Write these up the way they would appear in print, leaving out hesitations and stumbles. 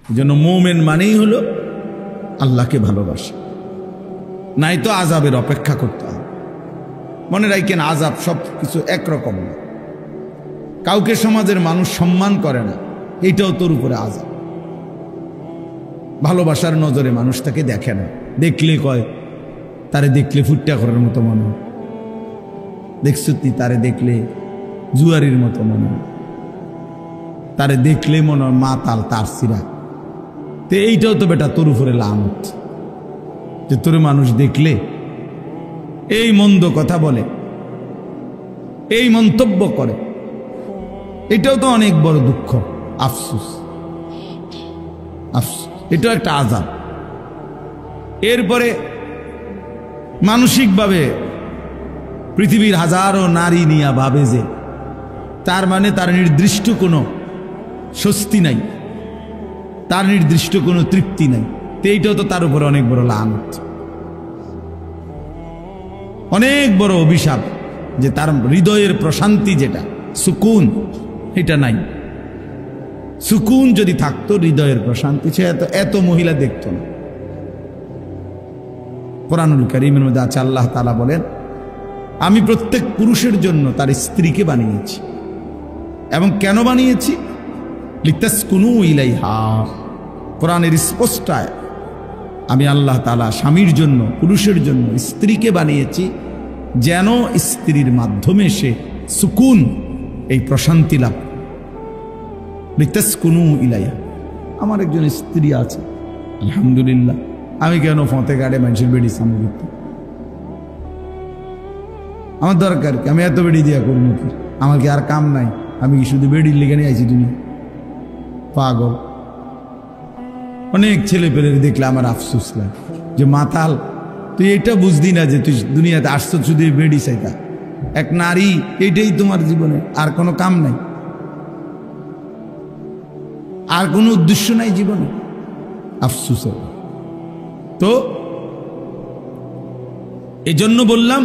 এজন্য মুমিন মানেই হলো আল্লাহকে ভালোবাসা, নাই তো আযাবের অপেক্ষা করতে হবে। মনে রাখেন, আযাব সব কিছু একরকম না। কাউকে সমাজের মানুষ সম্মান করে না, এটাও তোর উপরে আযাব। ভালোবাসার নজরে মানুষ তাকে দেখে না, দেখলে কয় তারে দেখলে ফুটটা করার মতো মনে হয়, দেখছো তুই তারে দেখলে জুয়ারির মতো মনে হয়, তারে দেখলে মনে হয় মাতাল তার সিরা। তো এইটাও তো বেটা তোর উপরে লানত, যে তোর মানুষ দেখলে এই মন্দ কথা বলে, এই মন্তব্য করে, এটাও তো অনেক বড় দুঃখ, আফসোস। আফসোস, এটাও একটা আযাব। এরপরে মানসিকভাবে পৃথিবীর হাজারো নারী নিয়ে ভাবে যে তার মানে তার নির্দিষ্ট কোনো স্বস্তি নাই, তার নির্দিষ্ট কোনো তৃপ্তি নাই। তো এইটাও তো তার উপরে অনেক বড় লানত, অনেক বড় অভিশাপ, যে তার হৃদয়ের প্রশান্তি যেটা সুকুন, এটা নাই। সুকুন যদি থাকতো, হৃদয়ের প্রশান্তি, সে এত মহিলা দেখত না। কোরআনুল কারীমের মধ্যে আছে, আল্লাহ তাআলা বলেন, আমি প্রত্যেক পুরুষের জন্য তার স্ত্রীকে বানিয়েছি। এবং কেন বানিয়েছি? লিতাসকুনু ইলাইহা। কোরআনের স্পষ্ট আয়াত, আমি আল্লাহ তাআলা স্বামীর জন্য, পুরুষের জন্য স্ত্রীকে বানিয়েছি যেন স্ত্রীর মাধ্যমে সে সুকুন, এই প্রশান্তি লাভ। লিতাসকুনু ইলাইহা। আমার একজন স্ত্রী আছে, আলহামদুলিল্লাহ। আমি কেন ফতে গাড়ে মানুষের বেড়ি সামগ্রী? আমার দরকার কি? আমি এত বেড়ি দিয়া করবো কি? আমার কি আর কাম নাই? আমি কি শুধু বেড়ির লেগে নিয়ে আইছি দুনিয়া? পাগল। অনেক ছেলে পেলে দেখলে আমার আফসোস লাগে, যে মাতাল, তুই এটা বুঝদি না যে তুই দুনিয়াতে আসছো শুধু বেড়ি চাইতা। এক নারী, এইটাই তোমার জীবনে, আর কোনো কাম নাই, আর কোনো উদ্দেশ্য নাই জীবনে। আফসোস। তো এজন্য বললাম,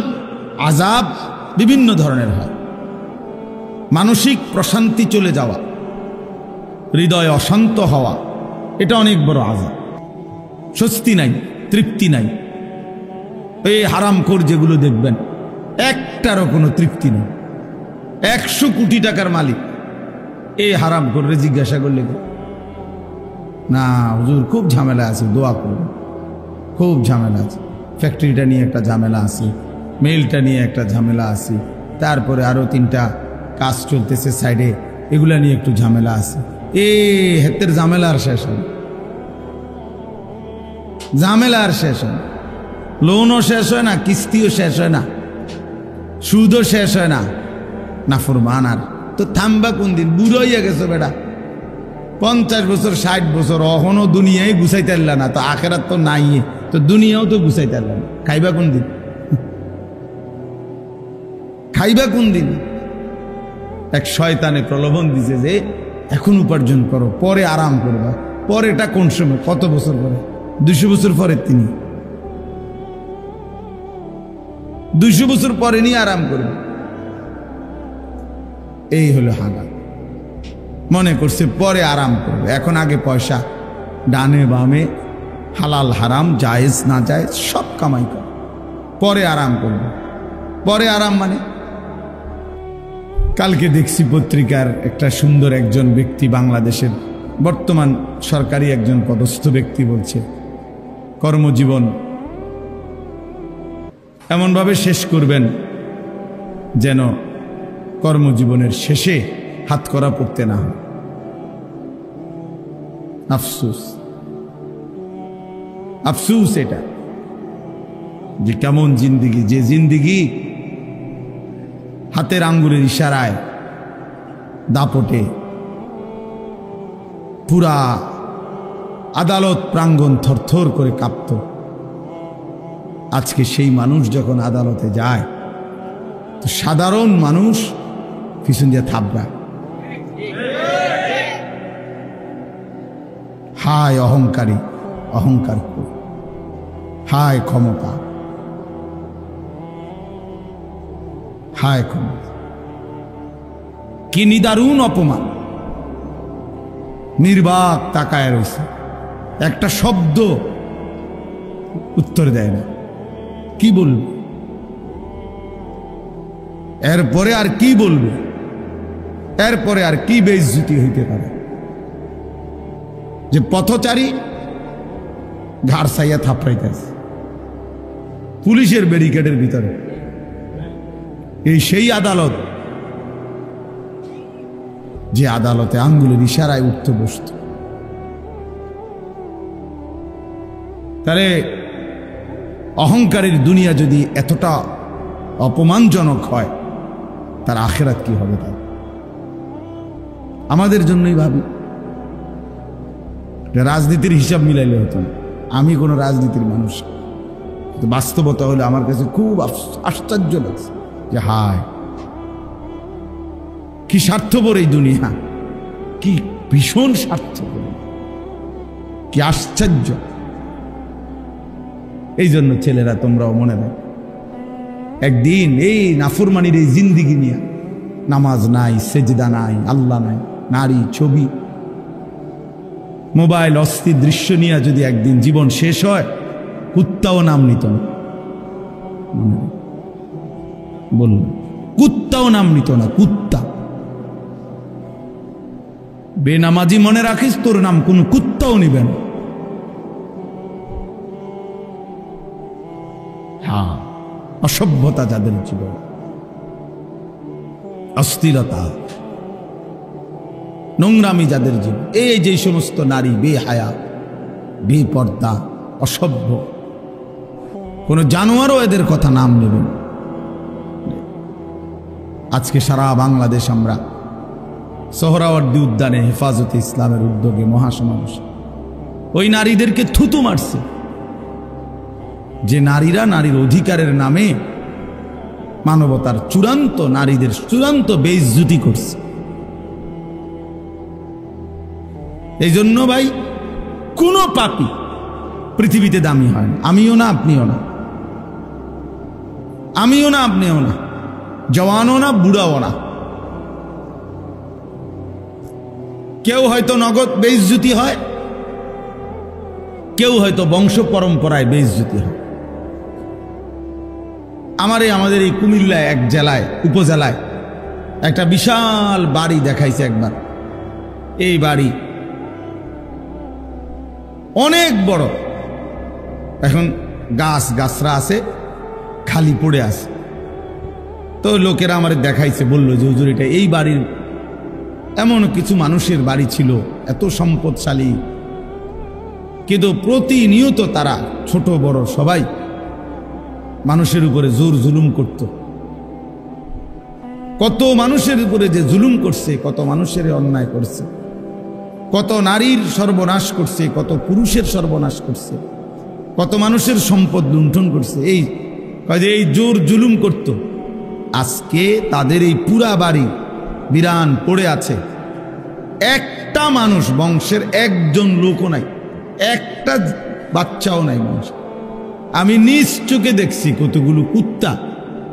আযাব বিভিন্ন ধরনের হয়। মানসিক প্রশান্তি চলে যাওয়া, হৃদয় অশান্ত হওয়া, এটা অনেক বড় আযাব। স্বস্তি নাই, তৃপ্তি নাই। এই হারামখোর যেগুলো দেখবেন, একটারও কোনো তৃপ্তি নেই। 100 কোটি টাকার মালিক, এই হারামখোররে জিজ্ঞাসা করলে, না হুজুর খুব ঝামেলা আছে, দোয়া করবেন, খুব ঝামেলা আছে, ফ্যাক্টরিটা নিয়ে একটা ঝামেলা আছে, মেইলটা নিয়ে একটা ঝামেলা আছে, তারপরে আরো 3টা কাজ চলতেছে সাইডে, এগুলা নিয়ে একটু ঝামেলা আছে। হেতের ঝামেলা আর শেষ হয়, ঝামেলা আর শেষ হয়। লোনও শেষ হয় না, কিস্তিও শেষ হয় না, সুদও শেষ হয় না, নাফরমান। আর তো থামবা কোন দিন? বুড়ো হইয়া গেছো বেটা, 50 বছর 60 বছর, অহনো দুনিয়ায় গুছাইতে পারলা না, তো আখেরাত তো নাই, তো দুনিয়াও তো গুছাইতে পারলা না। খাইবা কোন দিন? খাইবা কোন দিন? এক শয়তানে প্রলোভন দিছে যে এখন উপার্জন করো, পরে আরাম করবা। পরেটা কোন সময়? কত বছর পরে? 200 বছর পরে। তিনি 200 বছর পরে নিয়ে আরাম করবে। এই হলো হালাল। মনে করছে পরে আরাম করবে, এখন আগে পয়সা, ডানে বামে হালাল হারাম জায়েজ না জায়েজ সব কামাই করে, পরে আরাম করবে। পরে আরাম মানে, কালকে দেখছি পত্রিকার একটা সুন্দর একজন ব্যক্তি, বাংলাদেশের বর্তমান সরকারি একজন পদস্থ ব্যক্তি, বলছে কর্মজীবন এমনভাবে শেষ করবেন যেন কর্মজীবনের শেষে হাতকড়া পড়তে না হয়। আফসোস, আফসোস এটা, যে কেমন জিন্দিগি, যে জিন্দিগি হাতের আঙ্গুলের ইশারায়, দাপটে পুরা আদালত প্রাঙ্গণ থরথর করে কাঁপত। আজকে সেই মানুষ যখন আদালতে যায়, তো সাধারণ মানুষ পিছন দিয়ে থাবড়া। হায় অহংকারী, অহংকার, হায় ক্ষমতা, হায় ক্ষমতা, কি নিদারুণ অপমান। নির্বাক তাকায় রয়েছে, একটা শব্দ উত্তর দেয় না। কি বলবে এরপরে? আর কি বলবে এরপরে? আর কি বেইজ্জতি হইতে পারে যে পথচারী ঘাড় সাইয়া থাপড়াইতেছে পুলিশের ব্যারিকেডের ভিতরে? এই সেই আদালত যে আদালতে আঙ্গুলের ইশারায় উঠতে বসত। তাহলে অহংকারের দুনিয়া যদি এতটা অপমানজনক হয়, তার আখিরাত কি হবে? তার আমাদের জন্যই ভাবি, রাজনীতির হিসাব মিলাইলে হতো না। আমি কোনো রাজনীতির মানুষ, বাস্তবতা হলে আমার কাছে খুব আশ্চর্য লাগছে যে হায় কি স্বার্থপর এই দুনিয়া, কি ভীষণ স্বার্থপর, কি আশ্চর্য। এই জন্য ছেলেরা তোমরাও মনে রাখো, একদিন এই নাফরমানির এই জিন্দিগি নিয়ে, নামাজ নাই, সেজদা নাই, আল্লাহ নাই, নারী, ছবি, মোবাইল, অস্থির দৃশ্য নিয়ে যদি একদিন জীবন শেষ হয়, কুত্তাও নাম নিত না। বলল কুত্তাও নাম নিত না। কুত্তা বেনামাজি মনে রাখিস, তোর নাম কোন কুত্তাও নিবে না। হ্যাঁ, অসভ্যতা যাদের জীবন, অস্থিরতা, নোংরামি যাদের জীবন, এই যে সমস্ত নারী বেহায়া, বেপর্দা, অসভ্য, কোন জানোয়ারও এদের কথা নাম নেবেন। আজকে সারা বাংলাদেশ আমরা সোহরাওয়ার্দী উদ্যানে হেফাজতে ইসলামের উদ্যোগে মহাসমাবেশ, ওই নারীদেরকে থুতু মারছে যে নারীরা নারীর অধিকারের নামে মানবতার চূড়ান্ত, নারীদের চূড়ান্ত বেইজ্জতি করছে। এই জন্য ভাই, কোন পাপী পৃথিবীতে দামি হয় না। আমিও না, আপনিও না, আমিও না, আপনিও না, জওয়ানও না, বুড়াও না। কেউ হয়তো নগদ বেইজ্জতি হয়, কেউ হয়তো বংশ পরম্পরায় বেইজ্জতি হয়। আমাদের এই কুমিল্লায় এক জেলায়, উপজেলায় একটা বিশাল বাড়ি দেখাইছে একবার। এই বাড়ি অনেক বড়, এখন গাছরা আছে, খালি পড়ে আছে। তো লোকেরা আমার দেখাইছে, বলল যে হুজুর, এটা এই বাড়ির এমন কিছু মানুষের বাড়ি ছিল, এত সম্পদশালী, কিন্তু প্রতিনিয়ত তারা ছোট বড় সবাই মানুষের উপরে জোর জুলুম করত। কত মানুষের উপরে যে জুলুম করছে, কত মানুষের অন্যায় করছে, কত নারীর সর্বনাশ করছে, কত পুরুষের সর্বনাশ করছে, কত মানুষের সম্পদ লুণ্ঠন করছে। এই জোর জুলুম করত। আজকে তাদের এই পুরা বাড়ি বিরান পড়ে আছে, একটা মানুষ, বংশের একজন লোকও নাই, একটা বাচ্চাও নাই মানুষ। আমি নিজ চোখে দেখছি কতগুলো কুত্তা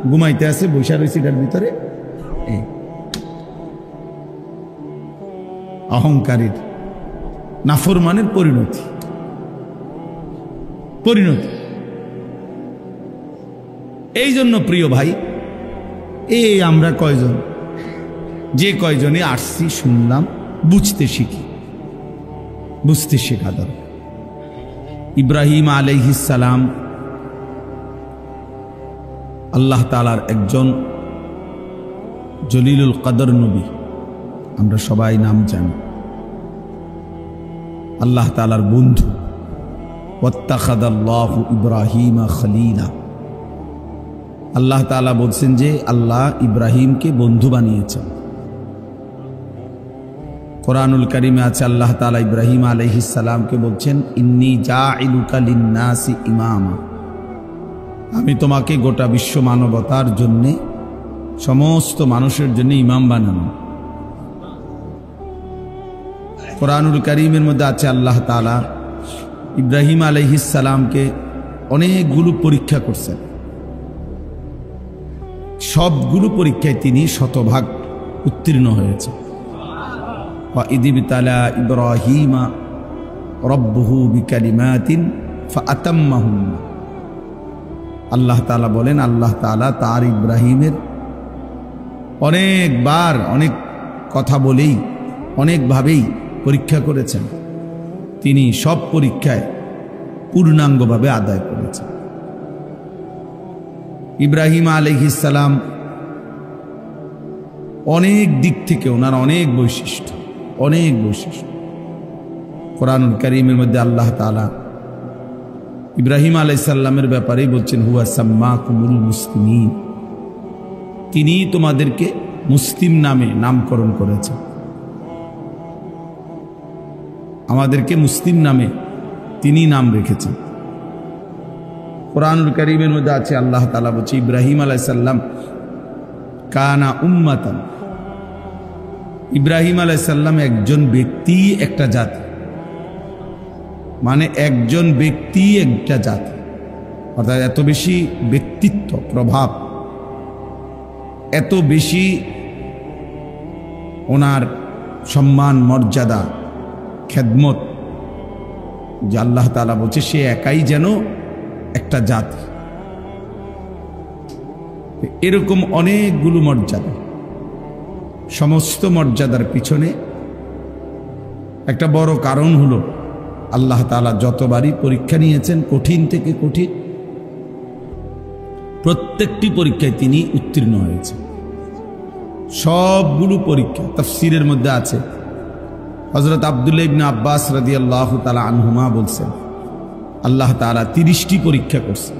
ঘুমাইতে আছে, বৈশা রয়েছে এটার ভিতরে। অহংকারীর, নাফরমানের পরিণতি। এই জন্য প্রিয় ভাই, এই আমরা কয়জন, যে কয়জনে আসছি, শুনলাম, বুঝতে শিখি, বুঝতে শেখা দরকার। ইব্রাহিম আলাইহিস সালাম আল্লাহ তাআলার একজন জলিলুল কদর নবী, আমরা সবাই নাম জানি। আল্লাহ তাআলার বন্ধু। ওয়াত্তাখাযাল্লাহু ইব্রাহিমা খলিলা। আল্লাহ তাআলা বলছেন যে আল্লাহ ইব্রাহিমকে বন্ধু বানিয়েছেন। কোরআনুল কারীমে আছে, আল্লাহ তাআলা ইব্রাহিম আলাইহিস সালামকে বলছেন, ইন্নী জাইলুকা লিন-নাসি ইমামা, আমি তোমাকে গোটা বিশ্ব মানবতার জন্য, সমস্ত মানুষের জন্য ইমাম বানানো। কোরআনুল কারীমের মধ্যে আছে, আল্লাহ তাআলা ইব্রাহিম আলাইহিস সালামকে অনেকগুলো পরীক্ষা করছেন, সবগুলো পরীক্ষায় তিনি শতভাগ উত্তীর্ণ হয়েছে। ওয়া ইযিবতালা ইব্রাহিমা রব্বুহু বিকালিমাতিন ফাআতাম্মাহুন্না। আল্লাহ তাআলা বলেন, আল্লাহ তাআলা তার ইব্রাহিমের অনেকবার অনেক কথা বলেই অনেকভাবেই পরীক্ষা করেছেন, তিনি সব পরীক্ষায় পূর্ণাঙ্গভাবে আদায় করেছেন। ইব্রাহিম আলাইহিস সালাম অনেক দিক থেকে ওনার অনেক বৈশিষ্ট্য। কোরআনুল কারীমের মধ্যে আল্লাহ তাআলা ইব্রাহিম আলাইহিস সালামের ব্যাপারেই বলছেন, হুয়া সাম্মাকুমুল মুসলিমিন, তিনি তোমাদেরকে মুসলিম নামে নামকরণ করেছেন। আমাদেরকে মুসলিম নামে তিনি নাম রেখেছেন। কোরআনুল কারীমের মধ্যে আছে, আল্লাহ তাআলা বলছে, ইব্রাহিম আলাইহিস সালাম কানা উম্মাতান, ইব্রাহিম আলাইহিস সালাম একজন ব্যক্তি একটা জাতি, মানে একজন ব্যক্তি একটা জাতি, অর্থাৎ এত বেশি ব্যক্তিত্ব প্রভাব, এত বেশি ওনার সম্মান মর্যাদা খেদমত, যে আল্লাহ তাআলা বলছে সে একাই যেন একটা জাতি। এরকম অনেকগুলো মর্যাদা, সমস্ত মর্যাদার পিছনে একটা বড় কারণ হলো আল্লাহ তাআলা যতবারই পরীক্ষা নিয়েছেন, কঠিন থেকে কঠিন, প্রত্যেকটি পরীক্ষায় তিনি উত্তীর্ণ হয়েছেন। সবগুলো পরীক্ষা তাফসীরের মধ্যে আছে, হযরত আব্দুল্লাহ ইবনে আব্বাস রাদিয়াল্লাহু তাআলা আনহুমা বলছেন, আল্লাহ তাআলা 30টি পরীক্ষা করছেন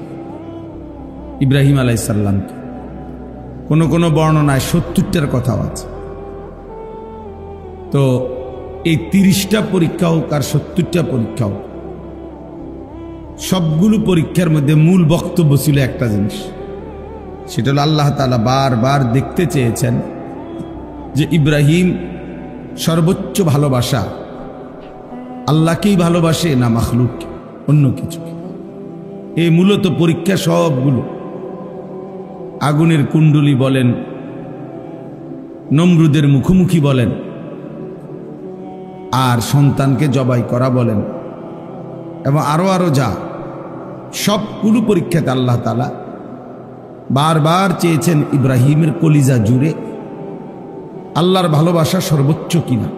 ইব্রাহিম আলাইহিস সালামকে। কোন বর্ণনায় 70টার কথাও আছে। তো এই 30টা পরীক্ষা হোক আর 70টা পরীক্ষা হোক, সবগুলো পরীক্ষার মধ্যে মূল বক্তব্য ছিল একটা জিনিস, সেটা হলো আল্লাহ তাআলা বারবার দেখতে চেয়েছেন যে ইব্রাহিম সর্বোচ্চ ভালোবাসা আল্লাহকেই ভালোবাসে না মাখলুক অন্য কিছু। এই মূলত পরীক্ষা সবগুলো, আগুনের কুণ্ডলী বলেন, নমরুদের মুখোমুখি বলেন, আর সন্তানকে জবাই করা বলেন, এবং আরো যা সবগুলো পরীক্ষাতে আল্লাহ তাআলা বারবার চেয়েছেন ইব্রাহিমের কলিজা জুড়ে আল্লাহর ভালোবাসা সর্বোচ্চ কিনা।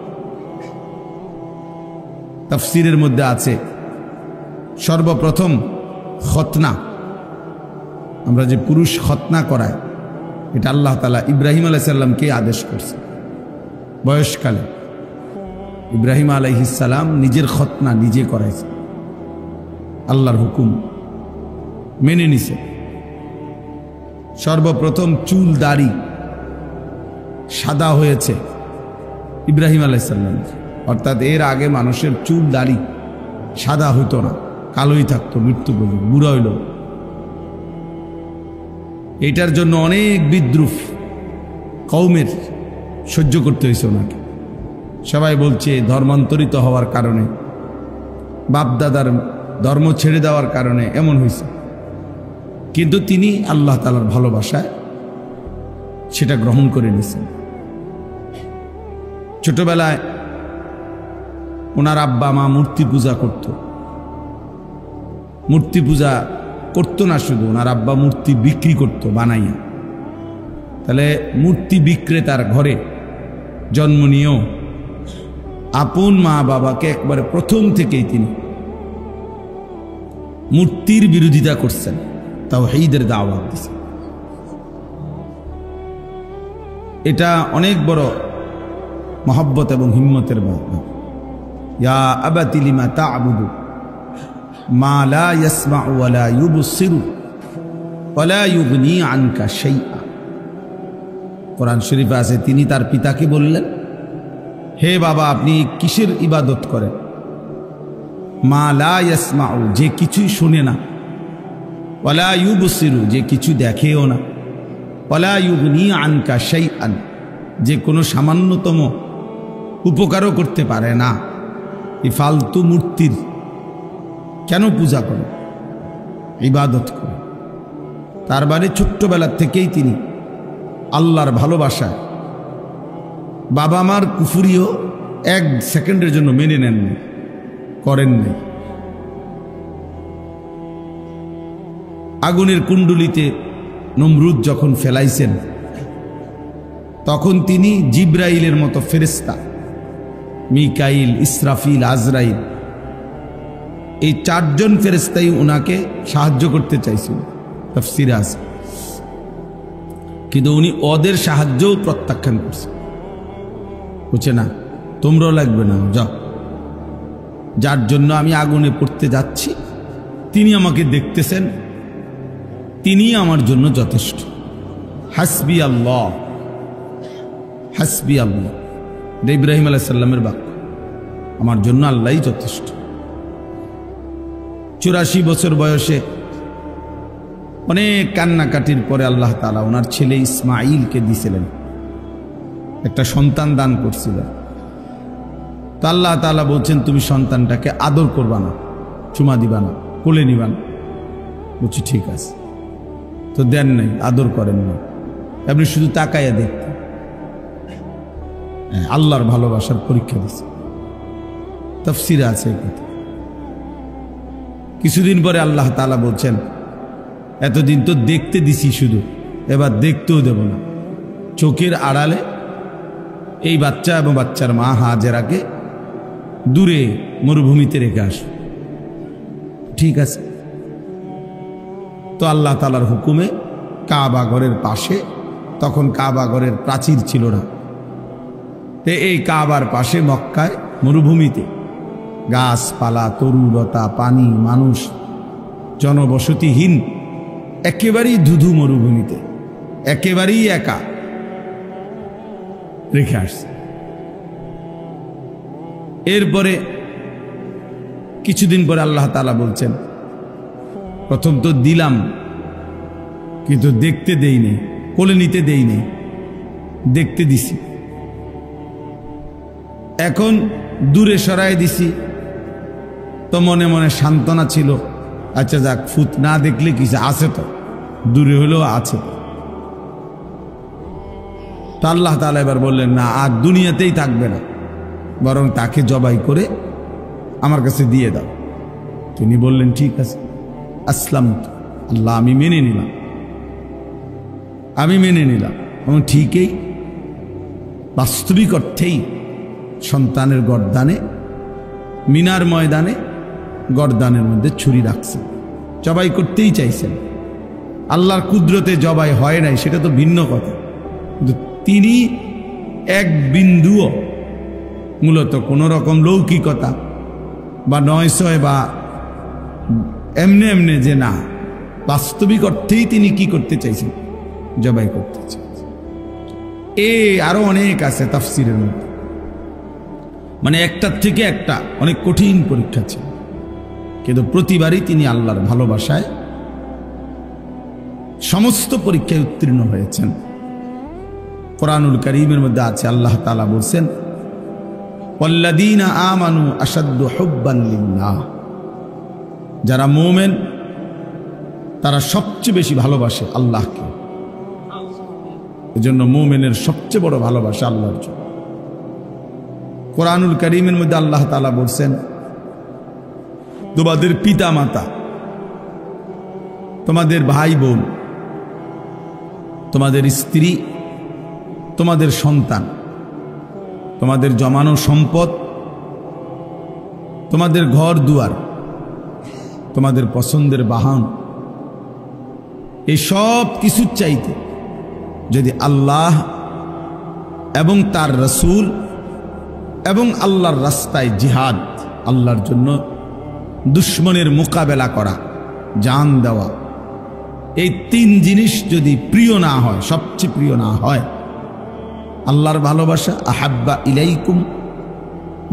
তাফসীরের মধ্যে আছে, সর্বপ্রথম খতনা, আমরা যে পুরুষ খতনা করায়, এটা আল্লাহ তাআলা ইব্রাহিম আলাইহিস সালামকে আদেশ করছে। বয়সকালে ইব্রাহিম আলাইহিস সালাম নিজের খতনা নিজে করাইছে, আল্লাহর হুকুম মেনে নিছে। সর্বপ্রথম চুল দাড়ি সাদা হয়েছে ইব্রাহিম আলাইহিস সালাম, অর্থাৎ এর আগে মানুষের চুল দাড়ি সাদা হইতো না, কালোই থাকতো মৃত্যু পর্যন্ত, বুড়া হইল। এটার জন্য অনেক বিদ্রুপ কওমের সহ্য করতে হয়েছে ওনাকে। সবাই বলছে ধর্মান্তরিত হওয়ার কারণে, বাপদাদার ধর্ম ছেড়ে দেওয়ার কারণে এমন হয়েছে, কিন্তু তিনি আল্লাহ তাআলার ভালোবাসায় সেটা গ্রহণ করে নিয়েছেন। ছোটবেলায় ওনার আব্বা মা মূর্তি পূজা করত। মূর্তি পূজা করতো না শুধু, ওনার আব্বা মূর্তি বিক্রি করত বানাইয়া। তাহলে মূর্তি বিক্রেতার ঘরে জন্ম নিয়েও আপন মা বাবাকে একবারে প্রথম থেকেই তিনি মূর্তির বিরোধিতা করছেন, তাওহীদের দাওয়াত দিয়েছেন। এটা অনেক বড় মহব্বত এবং হিম্মতের ব্যাপার। ইয়া আবাতি লিমা তা'বুদু মা লা ইয়াসমাউ ওয়া লা ইউবসিরু ওয়া লা ইউগনি আনকা শাইআ। কোরআন শরীফে আছে, তিনি তার পিতাকে বললেন, হে বাবা, আপনি কিসের ইবাদত করেন? মা লা ইয়াসমাউ, যে কিছুই শুনে না, ওয়া লা ইউবসিরু, যে কিছু দেখেও না, ওয়া লা ইউগনি আনকা শাইআন, যে কোনো সামান্যতম উপকারও করতে পারে না। এই ফালতু মূর্তির কেন পূজা করে, ইবাদত করে? তার বাড়ি ছোট্টবেলার থেকেই তিনি আল্লাহর ভালোবাসায়, বাবা মার কুফরিও এক সেকেন্ডের জন্য মেনে নেননি, করেননি। আগুনের কুণ্ডুলিতে নমরুদ যখন ফেলাইছেন, তখন তিনি জিব্রাইলের মতো ফেরেশতা, মিকাইল, ইসরাফিল, আজরাইল, এই চারজন ফেরেশতাই উনাকে সাহায্য করতে চাইছেন, তাফসীরে আছে। কিন্তু উনি ওদের সাহায্যও প্রত্যাখ্যান করছেন, বুঝছে না, তোমরাও লাগবে না, যাও, যার জন্য আমি আগুনে পড়তে যাচ্ছি তিনি আমাকে দেখতেছেন, তিনি আমার জন্য যথেষ্ট। হাসবি আল্লাহ, হাসবি আল্লাহ, ইব্রাহিম আলাইহিস সালামের বাক্য, আমার জন্য আল্লাহই যথেষ্ট। 84 বছর বয়সে অনেক কান্নাকাটির পরে আল্লাহ তাআলা ওনার ছেলে ইসমাঈলকে দিয়েছিলেন, একটা সন্তান দান করছিলেন। তো আল্লাহ তাআলা বলছেন, তুমি সন্তানটাকে আদর করবা না, চুমা দিবা না, কোলে নিবা না। বলছি ঠিক আছে। তো দেন নাই, আদর করেন না, আপনি শুধু তাকাইয়া দেখতেন। আল্লাহর ভালোবাসার পরীক্ষা দিচ্ছে, তাফসীরে আছে এই কথা। কিছুদিন পরে আল্লাহ তাআলা বলছেন, এতদিন তো দেখতে দিছি শুধু, এবার দেখতেও দেব না। চোখের আড়ালে এই বাচ্চা এবং বাচ্চার মা হাজেরাকে দূরে মরুভূমিতে রেখে আসো। ঠিক আছে। তো আল্লাহ তাআলার হুকুমে কাবা ঘরের পাশে, তখন কাবা ঘরের প্রাচীর ছিল না, তো এই কাবার পাশে মক্কায় মরুভূমিতে গাছপালা, তরুলতা, পানি, মানুষ, জনবসতিহীন একেবারেই ধুধু মরুভূমিতে একেবারেই একা রেখে আসছে। এরপরে কিছুদিন পরে আল্লাহ তাআলা বলছেন, প্রথম তো দিলাম কিন্তু দেখতে দেইনি, কোলে নিতে দেইনি, দেখতে দিছি। এখন দূরে সরাই দিছি, তো মনে মনে সান্ত্বনা ছিল, আচ্ছা যাক, ফুত না দেখলে কিছু আছে, তো দূরে হলেও আছে। তো আল্লাহ তাআলা এবার বললেন, না, আর দুনিয়াতেই থাকবে না, বরং তাকে জবাই করে আমার কাছে দিয়ে দাও। তিনি বললেন, ঠিক আছে, আসলাম, আল্লাহ আমি মেনে নিলাম, আমি মেনে নিলাম। এবং ঠিকই বাস্তবিক অর্থেই সন্তানের গর্দানে, মিনার ময়দানে গর্দানের মধ্যে ছুরি রাখছেন, জবাই করতেই চাইছেন। আল্লাহর কুদরতে জবাই হয় নাই সেটা তো ভিন্ন কথা, কিন্তু তিনি এক বিন্দুও মূলত কোনো রকম লৌকিকতা বা নয়সয় বা এমনে এমনে যে না, বাস্তবিক অর্থেই তিনি কি করতে চাইছেন, জবাই করতে চাইছেন। আরো অনেক আছে তাফসীরের মধ্যে, মানে একটার থেকে একটা অনেক কঠিন পরীক্ষা ছিল, কিন্তু প্রতিবারই তিনি আল্লাহর ভালোবাসায় সমস্ত পরীক্ষায় উত্তীর্ণ হয়েছেন। কোরআনুল কারীমের মধ্যে আছে, আল্লাহ তাআলা বলছেন, ওয়াল্লাযীনা আমানু আশাদ্দু হুব্বান লিল্লাহ, যারা মুমিন তারা সবচেয়ে বেশি ভালোবাসে আল্লাহকে। এজন্য মুমিনের সবচেয়ে বড় ভালোবাসা আল্লাহর জন্য। কোরআনুল কারীমের মধ্যে আল্লাহ তাআলা বলছেন, তোমাদের পিতা মাতা, তোমাদের ভাই বোন, তোমাদের স্ত্রী, তোমাদের সন্তান, তোমাদের জমানো সম্পদ, তোমাদের ঘর দুয়ার, তোমাদের পছন্দের বাহন, এই সব কিছুর চাইতে যদি আল্লাহ এবং তার রাসূল এবং আল্লাহর রাস্তায় জিহাদ, আল্লাহর জন্য দুশ্মনের মোকাবেলা করা, জান দেওয়া, এই তিন জিনিস যদি প্রিয় না হয়, সবচেয়ে প্রিয় না হয়, আল্লাহর ভালোবাসা, আহাব্বা ইলাইকুম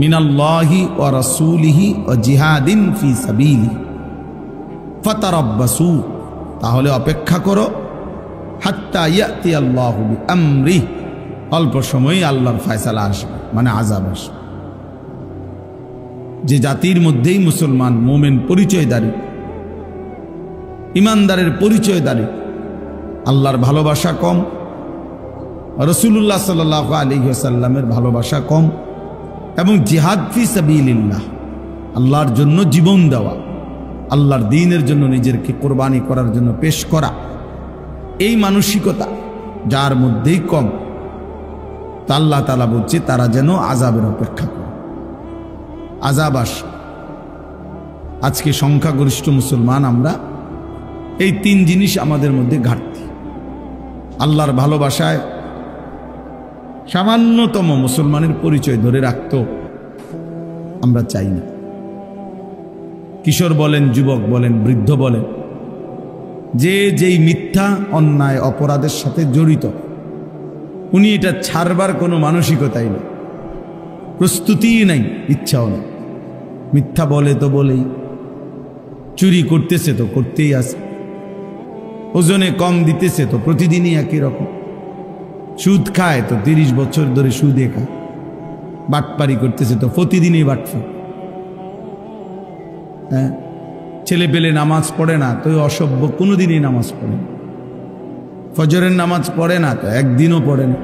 মিনাল্লাহি ওয়া রাসূলিহি ওয়া জিহাদিন ফি সাবিলিহি ফাতারাব্বাসু, তাহলে অপেক্ষা করো, হাত্তা ইয়াতি আল্লাহু বিআমরিহি, অল্প সময়ই আল্লাহর ফয়সালা আসবে, মানে আযাব আসবে। যে জাতির মধ্যেই মুসলমান মুমিন পরিচয়দারী, ইমানদারের পরিচয়দারী, আল্লাহর ভালোবাসা কম, রাসূলুল্লাহ সাল্লাল্লাহু আলাইহি ওয়াসাল্লামের ভালোবাসা কম, এবং জিহাদ ফি সাবিলিল্লাহ, আল্লাহর জন্য জীবন দেওয়া, আল্লাহর দ্বীনের জন্য নিজেকে কোরবানি করার জন্য পেশ করা, এই মানসিকতা যার মধ্যেই কম, তা আল্লাহ তাআলা বলছে তারা যেন আযাবের অপেক্ষা করে। আযাব আসে। আজকে সংখ্যাগরিষ্ঠ মুসলমান আমরা, এই তিন জিনিস আমাদের মধ্যে ঘাটতি। আল্লাহর ভালোবাসায় সামান্যতম মুসলমানের পরিচয় ধরে রাখতো আমরা চাই না। কিশোর বলেন, যুবক বলেন, বৃদ্ধ বলেন, যে যেই মিথ্যা অন্যায় অপরাধের সাথে জড়িত, উনি এটা ছাড়বার কোনো মানসিকতাই নেই, প্রস্তুতিই নাই, ইচ্ছাও নেই। মিথ্যা বলে তো বলেই, চুরি করতেছে তো করতেই আছে, ওজনে কম দিতেছে তো প্রতিদিনই একই রকম, সুদ খায় তো 30 বছর ধরে সুদে খায়, বাটপারি করতেছে তো প্রতিদিনই বাটপারি। হ্যাঁ, ছেলে পেলে নামাজ পড়ে না তো অসভ্য, কোনোদিনই নামাজ পড়ে না। ফজরের নামাজ পড়ে না তো একদিনও পড়ে না।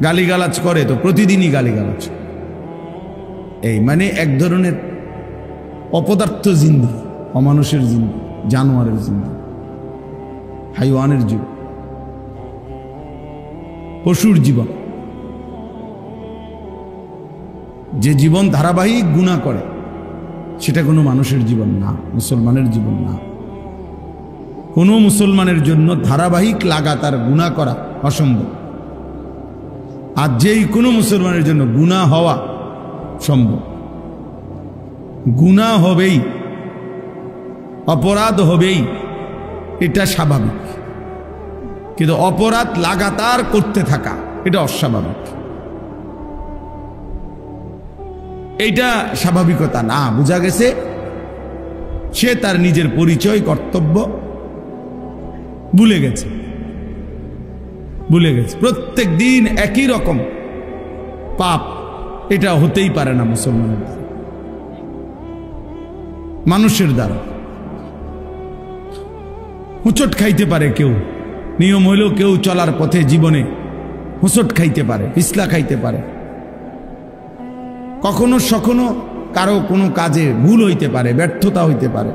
গালিগালাজ করে তো প্রতিদিনই গালিগালাজ। এই মানে এক ধরনের অপদার্থ জিন্দেগি, অমানুষের জিন্দেগি, জানোয়ারের জিন্দেগি, হাইওয়ানের জীবন, পশুর জীবন। যে জীবন ধারাবাহিক গুনাহ করে সেটা কোনো মানুষের জীবন না, মুসলমানের জীবন না। কোনো মুসলমানের জন্য ধারাবাহিক লাগাতার গুনাহ করা অসম্ভব। আর যেই কোনো মুসলমানের জন্য গুনাহ হওয়া সম্ভব। গুনাহ হবেই, অপরাধ হবেই, এটা স্বাভাবিক। কিন্তু অপরাধ লাগাতার করতে থাকা এটা অস্বাভাবিক। এইটা স্বাভাবিকতা না। বোঝা গেছে সে তার নিজের পরিচয়, কর্তব্য ভুলে গেছে। প্রত্যেক দিন একই রকম পাপ, এটা হতেই পারে না মুসলমানের দ্বারা, মানুষের দ্বারা। হুঁচট খাইতে পারে কেউ, নিয়ম হইলেও কেউ চলার পথে জীবনে হুঁচট খাইতে পারে, পিছলা খাইতে পারে, কখনো সখনো কারো কোনো কাজে ভুল হইতে পারে, ব্যর্থতা হইতে পারে,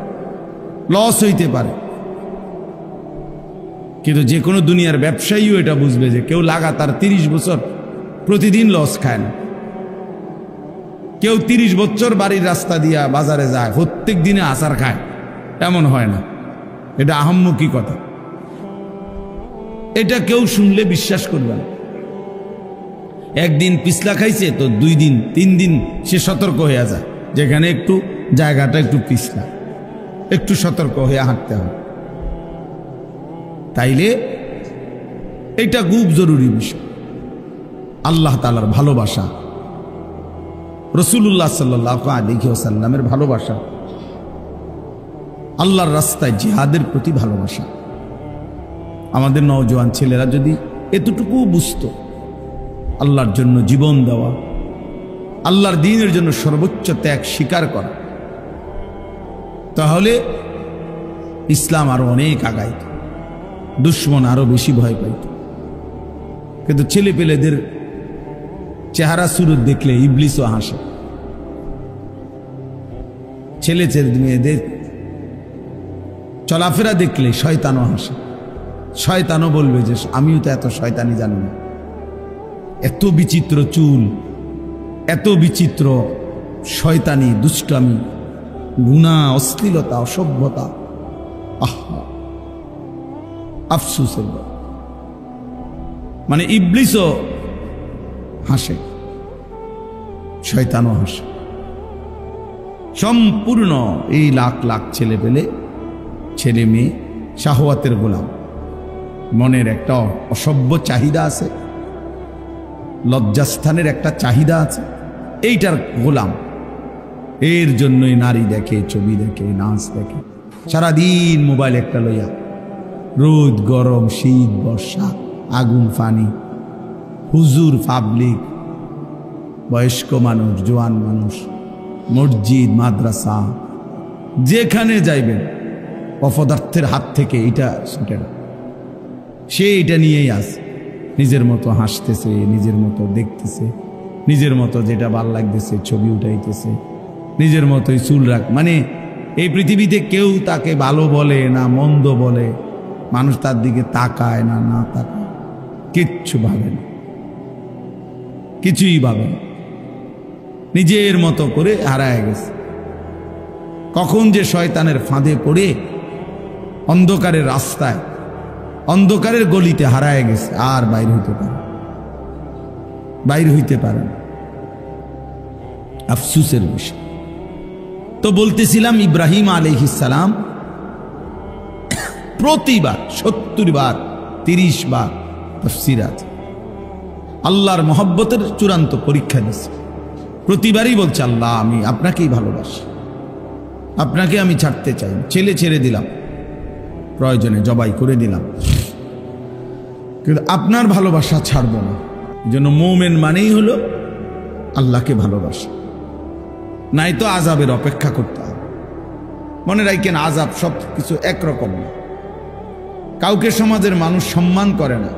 লস হইতে পারে। কিন্তু যে কোনো দুনিয়ার ব্যবসায়ীও এটা বুঝবে যে কেউ লাগাতার 30 বছর প্রতিদিন লস খায় না। কেউ 30 বছর বাড়ির রাস্তা দিয়া বাজারে যায়, প্রত্যেক দিনে আচার খায়, এমন হয় না। এটা আহাম্মকি কথা, এটা কেউ শুনলে বিশ্বাস করবে না। একদিন পিছলা খাইছে তো 2 দিন 3 দিন সে সতর্ক হয়ে যায়, যেখানে একটু জায়গাটা একটু পিছলা, একটু সতর্ক হয়ে হাঁটতে হবে। তাইলে এটা খুব জরুরি বিষয়। আল্লাহ তাআলার ভালোবাসা, রাসূলুল্লাহ সাল্লাল্লাহু আলাইহি ওয়াসাল্লামের ভালোবাসা, আল্লাহর রাস্তায় জিহাদের প্রতি ভালোবাসা। আমাদের নওজোয়ান ছেলেরা যদি এতটুকু বুঝতো, আল্লাহর জন্য জীবন দেওয়া, আল্লাহর দ্বীনের জন্য সর্বোচ্চ ত্যাগ স্বীকার করা, তাহলে ইসলাম আরো অনেক আগাইত, দুশ্মন আরো বেশি ভয় পাইত। কিন্তু ছেলে পেলেদের চেহারা সুরত দেখলে ইবলিসও হাসে। ছেলে মেয়েদের চলাফেরা দেখলে শয়তানও হাসে। শয়তানও বলবে যে আমিও তো এত শয়তানি জানি না। এত বিচিত্র চুল, এত বিচিত্র শয়তানি, দুষ্টামি, গুনাহ, অশ্লীলতা, অসভ্যতা, আহা আফসোসের। মানে ইবলিসও হাসে, শয়তানও হাসে। সম্পূর্ণ এই লাখ লাখ ছেলে পেলে, ছেলে মেয়ে শাহওয়াতের গোলাম। মনের একটা অসভ্য চাহিদা আছে, লজ্জাস্থানের একটা চাহিদা আছে, এইটার গোলাম। এর জন্যই নারী দেখে, ছবি দেখে, নাচ দেখে, সারাদিন মোবাইল একটা লইয়া, রোদ গরম, শীত বর্ষা, আগুন পানি, হুজুর, পাবলিক, বয়স্ক মানুষ, জোয়ান মানুষ, মসজিদ, মাদ্রাসা, যেখানে যাইবেন অপদার্থের হাত থেকে এটা ছুটে না। সে এটা নিয়েই আছে, নিজের মতো হাসতেছে, নিজের মতো দেখতেছে, নিজের মতো যেটা ভাল লাগতেছে ছবি উঠাইতেছে, নিজের মতোই চুল রাখ। মানে এই পৃথিবীতে কেউ তাকে ভালো বলে না মন্দ বলে, মানুষ তার দিকে তাকায় না না তাকায়, কিচ্ছু ভাবে না, কিছুই ভাবে না, নিজের মতো করে হারায় গেছে। কখন যে শয়তানের ফাঁদে পড়ে অন্ধকারের রাস্তায় অন্ধকারের গলিতে হারায় গেছে, আর বাইর হইতে পারে না। আফসুসের বিষয়। তো বলতেছিলাম ইব্রাহিম আলাইহিস সালাম প্রতিবার 70 বার 30 বার তাফসীর আছে, আল্লাহর মহব্বতের চূড়ান্ত পরীক্ষা দিচ্ছে। প্রতিবারই বলছে, আল্লাহ আমি আপনাকেই ভালোবাসি, আপনাকে আমি ছাড়তে চাই, ছেলে ছেড়ে দিলাম, প্রয়োজনে জবাই করে দিলাম, কিন্তু আপনার ভালোবাসা ছাড়ব না। এই জন্য মুমিন মানেই হলো আল্লাহকে ভালোবাসা, নাই তো আযাবের অপেক্ষা করতে হবে। মনে রাখেন, আযাব সব কিছু একরকম না। কাউকে সমাজের মানুষ সম্মান করে না,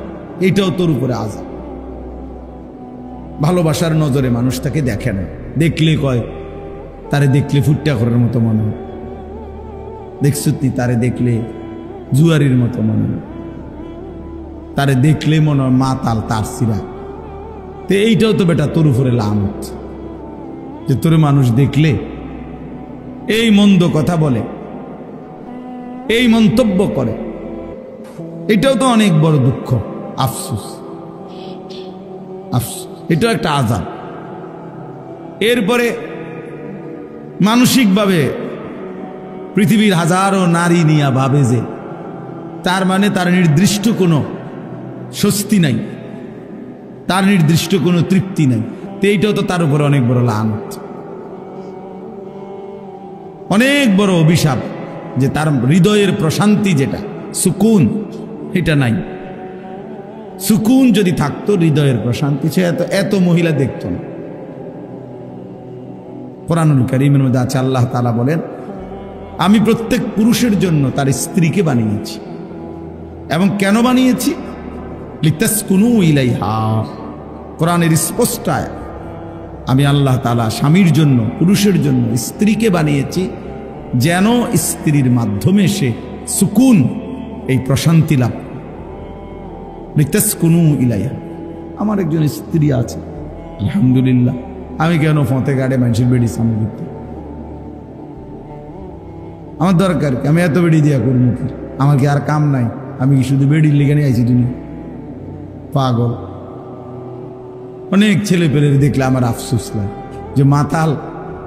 এইটাও তোর উপরে আযাব। ভালোবাসার নজরে মানুষ তাকে দেখে না, দেখলে কয় তারে দেখলে ফুটটা করার মতো মনে হয়, দেখছুত তারে দেখলে জুয়ারির মতো মনে হয়, তারে দেখলে মনে হয় মা তাল তার সিরা। তো এইটাও তো বেটা তোর উপরে লানত, যে তোর মানুষ দেখলে এই মন্দ কথা বলে, এই মন্তব্য করে, এটাও তো অনেক বড় দুঃখ, আফসোস। এটাও একটা আযাব। এরপরে মানসিকভাবে পৃথিবীর হাজারো নারী নিয়া ভাবে যে তার মানে তার নির্দিষ্ট কোনো স্বস্তি নাই, তার নির্দিষ্ট কোনো তৃপ্তি নাই। তো এইটাও তো তার উপরে অনেক বড় লানত, অনেক বড় অভিশাপ, যে তার হৃদয়ের প্রশান্তি যেটা সুকুন, এটা নাই। সুকুন যদি থাকতো, হৃদয়ের প্রশান্তি, সে এত মহিলা দেখত না। কোরআনুল কারীমের মধ্যে আছে, আল্লাহ তাআলা বলেন, আমি প্রত্যেক পুরুষের জন্য তার স্ত্রীকে বানিয়েছি। এবং কেন বানিয়েছি? লিতাসকুনু ইলাইহা। কোরআনের স্পষ্ট আয়াত, আমি আল্লাহ তাআলা স্বামীর জন্য, পুরুষের জন্য স্ত্রীকে বানিয়েছি যেন স্ত্রীর মাধ্যমে সে সুকুন, এই প্রশান্তি লাভ। লিতাসকুনু ইলাইহা। আমার একজন স্ত্রী আছে, আলহামদুলিল্লাহ। আমি কেন ফতে গাড়ে মানুষের বেড়ি সামনে দিতে? আমার দরকার কি? আমি এত বেড়ি দিয়া করবো কি? আমার কি আর কাম নাই? আমি কি শুধু বেড়ির লেগে নিয়ে আইছি দুনিয়া? পাগল। অনেক ছেলে পেলে দেখলে আমার আফসোস লাগে, যে মাতাল,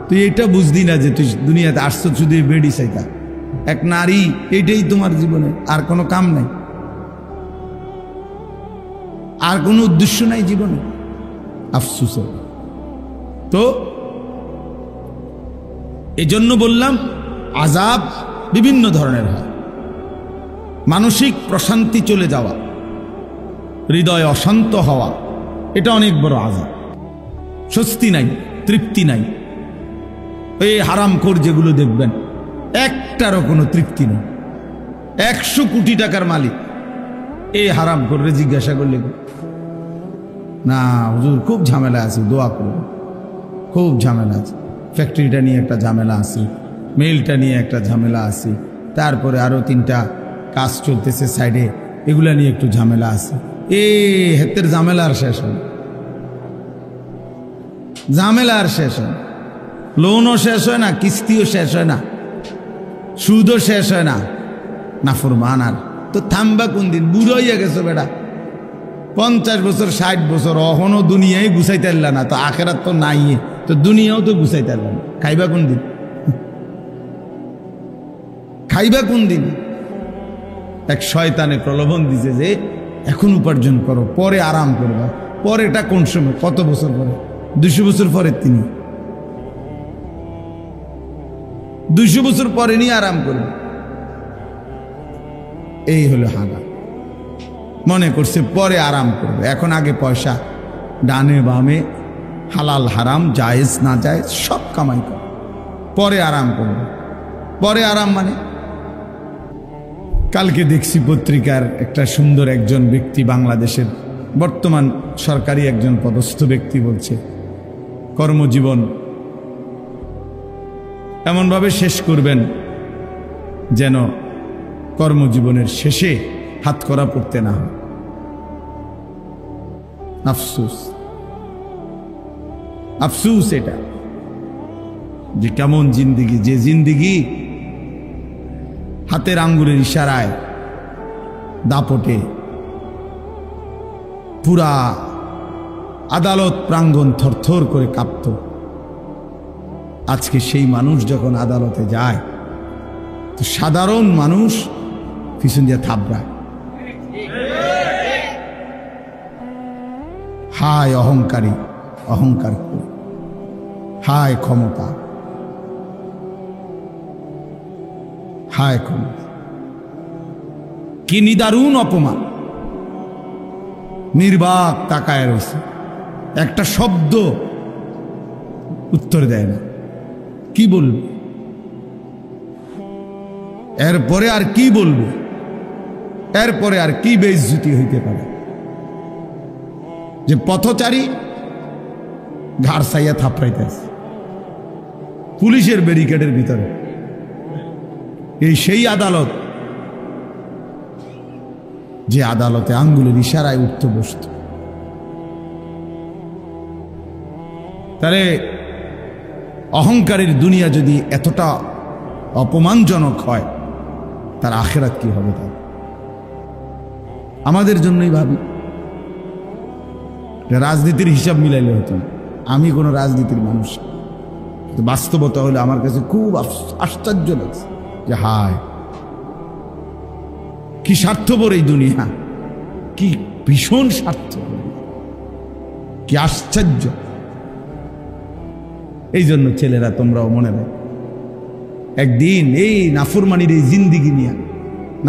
তুই এটা বুঝলি না যে তুই দুনিয়াতে আসছো শুধু বেড়ি চাইতা। এক নারী, এইটাই তোমার জীবনে, আর কোনো কাম নাই, আর কোনো উদ্দেশ্য নাই জীবনে। আফসোস। তো এজন্য বললাম, আযাব বিভিন্ন ধরনের হয়। মানসিক প্রশান্তি চলে যাওয়া, হৃদয় অশান্ত হওয়া, এটা অনেক বড় আযাব। স্বস্তি নাই, তৃপ্তি নাই। এই হারামখোর যেগুলো দেখবেন, একটারও কোনো তৃপ্তি নেই। 100 কোটি টাকার মালিক, এই হারামখোররে জিজ্ঞাসা করলে, না হুজুর খুব ঝামেলা আছে, দোয়া করব, খুব ঝামেলা আছে, ফ্যাক্টরিটা নিয়ে একটা ঝামেলা আছে, মেইলটা নিয়ে একটা ঝামেলা আছে, তারপরে আরো 3টা কাজ চলতেছে সাইডে, এগুলা নিয়ে একটু ঝামেলা আছে। হেতের ঝামেলা আর শেষ হয়, ঝামেলা আর শেষ হয়। লোনও শেষ হয় না, কিস্তিও শেষ হয় না, সুদও শেষ হয় না, নাফরমান। আর তো থামবা কোন দিন? বুড়ো হইয়া গেছো বেটা, 50 বছর 60 বছর, অহনো দুনিয়ায় গুছাইতে পারলা না, তো আখেরাত তো নাই, তো দুনিয়াও তো গুছাইতে পারলা না। খাইবা কোন দিন? খাইবা কোন দিন? এক শয়তানে প্রলোভন দিছে যে এখন উপার্জন করো, পরে আরাম করবা। পরেটা কোন সময়? কত বছর পরে? 200 বছর পরে। তিনি 200 বছর পরে নিয়ে আরাম করবে। এই হলো হাগা। মনে করছে পরে আরাম করবে, এখন আগে পয়সা, ডানে বামে হালাল হারাম জায়েজ না জায়েজ সব কামাই করে, পরে আরাম করবে। পরে আরাম মানে, কালকে দেখছি পত্রিকার একটা সুন্দর একজন ব্যক্তি, বাংলাদেশের বর্তমান সরকারি একজন পদস্থ ব্যক্তি বলছে, কর্মজীবন এমনভাবে শেষ করবেন যেন কর্মজীবনের শেষে হাতকড়া পড়তে না হয়। আফসোস, আফসোস এটা যে কেমন জিন্দিগি, যে জিন্দিগি হাতের আঙ্গুলের ইশারায় দাপটে পুরা আদালত প্রাঙ্গণ থরথর করে কাঁপত। আজকে সেই মানুষ যখন আদালতে যায় তো সাধারণ মানুষ পিছন দিয়ে থাবড়ায়। হায় অহংকারী, অহংকার করে, হায় ক্ষমতা, হায় ক্ষমতা, কি নিদারুণ অপমান। নির্বাক তাকায় রয়েছে, একটা শব্দ উত্তর দেয় না। কি বলবে এরপরে? আর কি বলবে এরপরে? আর কি বেইজ্জতি হইতে পারে যে পথচারী ঘাড় সাইয়া থাপড়াইতেছে পুলিশের ব্যারিকেডের ভিতরে? এই সেই আদালত যে আদালতে আঙ্গুলের ইশারায় উঠতে বসত। তাহলে অহংকারের দুনিয়া যদি এতটা অপমানজনক হয়, তার আখিরাত কি হবে? তার আমাদের জন্যই ভাবি। রাজনীতির হিসাব মিলাইলে হতো না। আমি কোনো রাজনীতির মানুষ, কিন্তু বাস্তবতা হলে আমার কাছে খুব আশ্চর্য লাগছে যে হায় কি স্বার্থপর এই দুনিয়া, কি ভীষণ স্বার্থপর, কি আশ্চর্য। এই জন্য ছেলেরা তোমরাও মনে রাখো, একদিন এই নাফরমানির এই জিন্দিগি নিয়ে,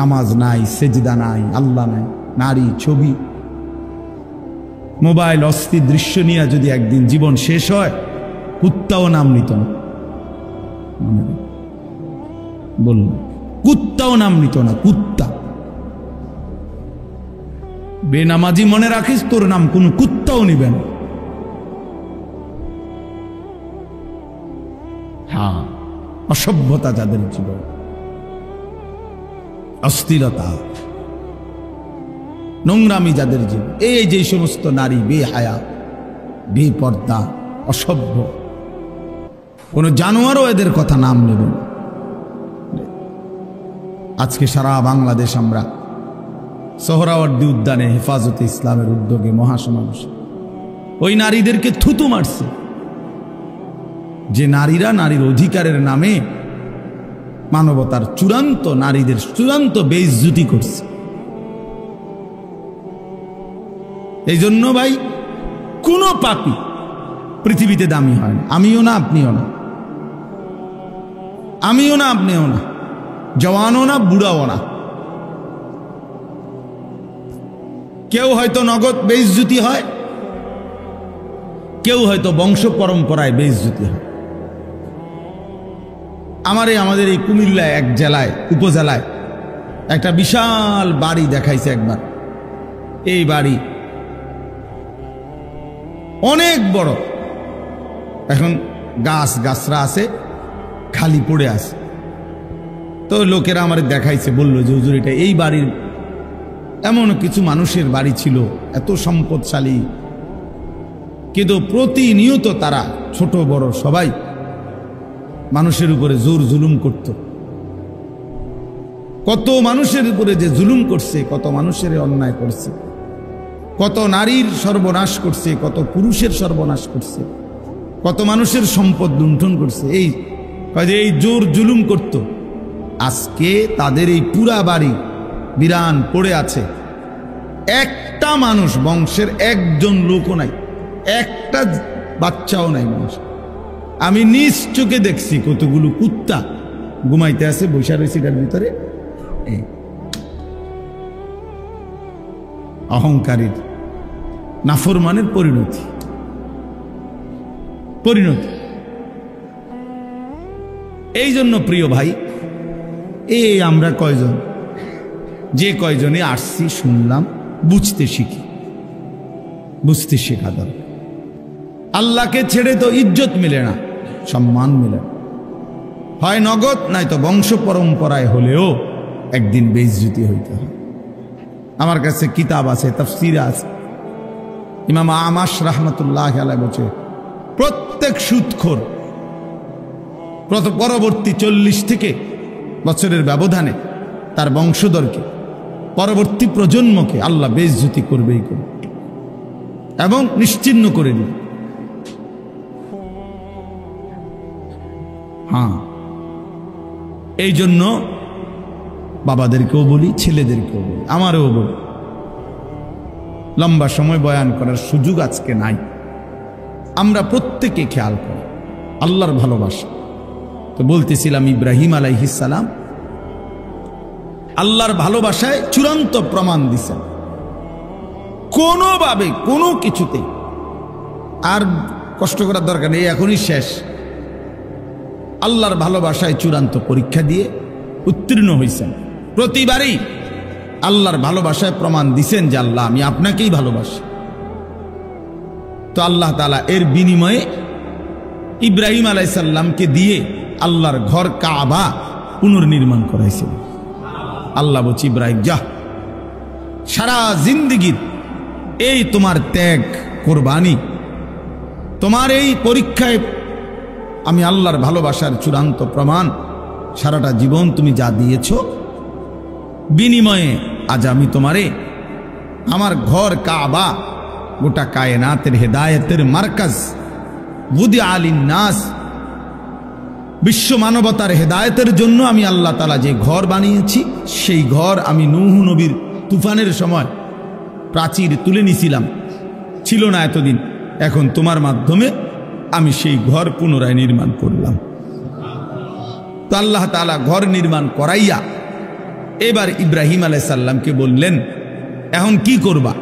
নামাজ নাই, সেজদা নাই, আল্লাহ নাই, নারী, ছবি, মোবাইল, অস্থির দৃশ্য নিয়ে যদি একদিন জীবন শেষ হয়, কুত্তাও নাম নিত না। বলল কুত্তাও নাম নিত না। কুত্তা বেনামাজি মনে রাখিস, তোর নাম কোন কুত্তাও নিবে না। হ্যাঁ, অসভ্যতা যাদের জীবন, অস্থিরতা, নোংরামি যাদের জীবন, এই যে সমস্ত নারী বেহায়া, বেপর্দা, অসভ্য, কোন জানোয়ারও এদের কথা নাম নেবে না। আজকে সারা বাংলাদেশ আমরা সোহরাওয়ার্দী উদ্যানে হেফাজতে ইসলামের উদ্যোগে মহাসমাবেশ ওই নারীদেরকে থুতু মারছে, যে নারীরা নারীর অধিকারের নামে মানবতার চূড়ান্ত, নারীদের চূড়ান্ত বেইজ্জতি করছে। এই জন্য ভাই, কোনো পাপী পৃথিবীতে দামি হয় না। আমিও না, আপনিও না, আমিও না, আপনিও না, জওয়ানও না, বুড়াও না। কেউ হয়তো নগদ বেইজ্জতি হয়, কেউ হয়তো বংশ পরম্পরায় বেইজ্জতি হয়। আমাদের এই কুমিল্লায় এক জেলায়, উপজেলায় একটা বিশাল বাড়ি দেখাইছে একবার। এই বাড়ি অনেক বড়, এখন গাছরা আছে, খালি পড়ে আছে। তো লোকেরা আমার দেখাইছে, বলল যে হুজুর, এটা এই বাড়ির এমন কিছু মানুষের বাড়ি ছিল, এত সম্পদশালী, কিন্তু প্রতিনিয়ত তারা ছোট বড় সবাই মানুষের উপরে জোর জুলুম করত। কত মানুষের উপরে যে জুলুম করছে, কত মানুষের অন্যায় করছে, কত নারীর সর্বনাশ করছে, কত পুরুষের সর্বনাশ করছে, কত মানুষের সম্পদ লুণ্ঠন করছে। এই জোর জুলুম করত। আজকে তাদের এই পুরা বাড়ি বিরান পড়ে আছে, একটা মানুষ, বংশের একজন লোকও নাই, একটা বাচ্চাও নাই মানুষ। আমি নিজ চোখে দেখছি কতগুলো কুত্তা ঘুমাইতে আছে, বৈশা রয়েছে এটার ভিতরে। অহংকারীর, নাফরমানের পরিণতি। এই জন্য প্রিয় ভাই, এই আমরা কয়জন, যে কয়জনে আসছি, শুনলাম, বুঝতে শেখা দরকার। আল্লাহকে ছেড়ে তো ইজ্জত মিলে না, সম্মান মিলে না, হয় নগদ নয়তো বংশ পরম্পরায় হলেও একদিন বেইজ্জতি হইতে হয়। আমার কাছে কিতাব আছে, তাফসীর আছে, ইমাম আমাশ রাহমাতুল্লাহ আলাইহি বলছে প্রত্যেক সুদখোর পরবর্তী 40 থেকে বছরের ব্যবধানে তার বংশধরকে, পরবর্তী প্রজন্মকে আল্লাহ বেইজ্জতি করবেই করবে এবং নিশ্চিহ্ন করে দিবে। হ্যাঁ, এই জন্য বাবাদেরকেও বলি, ছেলেদেরকেও বলি, আমারও বলি, লম্বা সময় বয়ান করার সুযোগ আজকে নাই। আমরা প্রত্যেকে খেয়াল করি আল্লাহর ভালোবাসা। তো বলতেছিলাম ইব্রাহিম আলাইহিস সালাম আল্লাহর ভালোবাসায় চূড়ান্ত প্রমাণ দিছেন, কোনোভাবে কোনো কিছুতে আর কষ্ট করার দরকার নেই, এখনই শেষ। আল্লাহর ভালোবাসায় চূড়ান্ত পরীক্ষা দিয়ে উত্তীর্ণ হয়েছেন। প্রতিবারই আল্লাহর ভালোবাসায় প্রমাণ দিছেন যে আল্লাহ আমি আপনাকেই ভালোবাসি। তো আল্লাহ তাআলা এর বিনিময়ে ইব্রাহিম আলাইহিস সালামকে দিয়ে আল্লাহর ঘর কাবা পুনর্নির্মাণ করাইছেন। আল্লাহ বলছি ইব্রাহিম যা, সারা জিন্দেগীর এই তোমার ত্যাগ কোরবানি, তোমার এই পরীক্ষায় আমি আল্লাহর ভালোবাসার চূড়ান্ত প্রমাণ, সারাটা জীবন তুমি যা দিয়েছ, বিনিময়ে আজ আমি তোমারে আমার ঘর কাবা, গোটা কায়নাতের হেদায়েতের মার্কাজ, বুদি আলিন নাস, বিশ্ব মানবতার হেদায়েতের জন্য আমি আল্লাহ তাআলা যে ঘর বানিয়েছি, সেই ঘর আমি নূহ নবীর তুফানের সময় প্রাচীর তুলে নিয়েছিলাম, ছিল না এতদিন, এখন তোমার মাধ্যমে আমি সেই ঘর পুনরায় নির্মাণ করলাম। তো আল্লাহ তাআলা ঘর নির্মাণ করাইয়া এবার ইব্রাহিম আলাইহিস সালামকে বললেন এখন কি করবা?